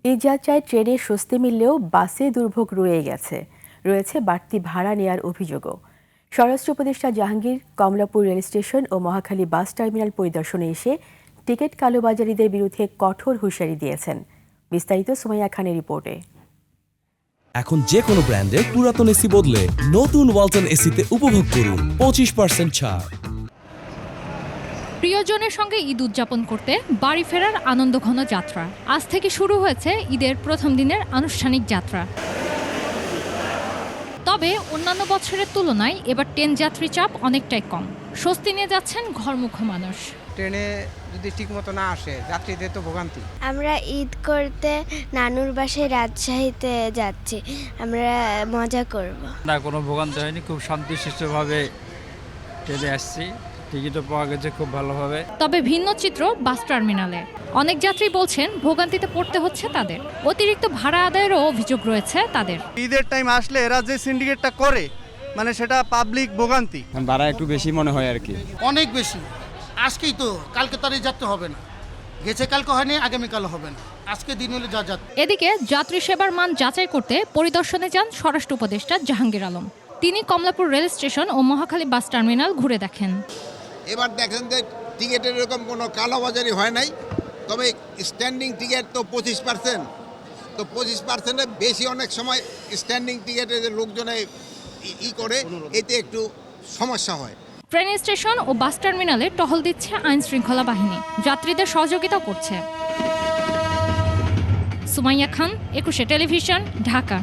এই যাত্রায় ট্রেনে স্বস্তি মিললেও বাসে দুর্ভোগ রয়েছে বাড়তি ভাড়া নেওয়ার অভিযোগও। স্বরাষ্ট্র উপদেষ্টা জাহাঙ্গীর কমলাপুর রেল স্টেশন ও মহাখালী বাস টার্মিনাল পরিদর্শনে এসে টিকিট কালোবাজারিদের বিরুদ্ধে কঠোর হুঁশিয়ারি দিয়েছেন। বিস্তারিত সুমাইয়া খানের রিপোর্টে। এখন যে কোনো ব্র্যান্ডের পুরাতন এসি বদলে নতুন ওয়ালটন এসিতে উপভোগ করুন 25% ছাড়। প্রিয়জনের সঙ্গে ঈদ উদযাপন করতে বাড়ি ফেরার আনন্দঘন যাত্রা। আজ থেকে শুরু হয়েছে ঈদের প্রথম দিনের আনুষ্ঠানিক যাত্রা। তবে অন্যান্য বছরের তুলনায় এবার ট্রেন যাত্রী চাপ অনেকটাই কম। স্বস্তি নিয়ে যাচ্ছেন ঘরমুখো মানুষ। ট্রেনে যদি ঠিকমতো না আসে যাত্রীদের তো ভোগান্তি। আমরা ঈদ করতে নানুর বাসায় রাজশাহীতে যাচ্ছি, আমরা মজা করব। না, কোনো ভোগান্তি হয়নি, খুব শান্তিশিষ্টভাবে ট্রেনে আসছি, টিকিটও পাওয়া গেছে খুব ভালোভাবে। তবে ভিন্ন চিত্র বাস টার্মিনালে। অনেক যাত্রী বলছেন ভোগান্তিতে পড়তে হচ্ছে তাদের। অতিরিক্ত ভাড়া আদায়েরও অভিযোগ রয়েছে তাদের। ঈদের টাইম আসলে এরা যে সিন্ডিকেটটা করে, মানে সেটা পাবলিক ভোগান্তি। ভাড়া একটু বেশি মনে হয় আর কি, অনেক বেশি। আজকেই তো, কালকে তার এই যাত্রা হবে না, গেছে কালকে হয়নি, আগামীকাল হবে না, আজকে দিন হলে যা যাত্রা। এদিকে যাত্রী সেবার মান যাচাই করতে পরিদর্শনে যান স্বরাষ্ট্র উপদেষ্টা জাহাঙ্গীর আলম। তিনি কমলাপুর রেল স্টেশন ও মহাখালী বাস টার্মিনাল ঘুরে দেখেন। এবার দেখেন যে টিকিটের এরকম কোনো কালোবাজারি হয় নাই, তবে স্ট্যান্ডিং টিকিট তো 25%, তো 25%-এর বেশি অনেক সময় স্ট্যান্ডিং টিকিটে যে লোকজনে করে, এতে একটু সমস্যা হয়। ট্রেন স্টেশন ও বাস টার্মিনালে টহল দিচ্ছে আইন শৃঙ্খলা বাহিনী, যাত্রীদের সহযোগিতা করছে। সুমাইয়া খান, 21 টেলিভিশন, ঢাকা।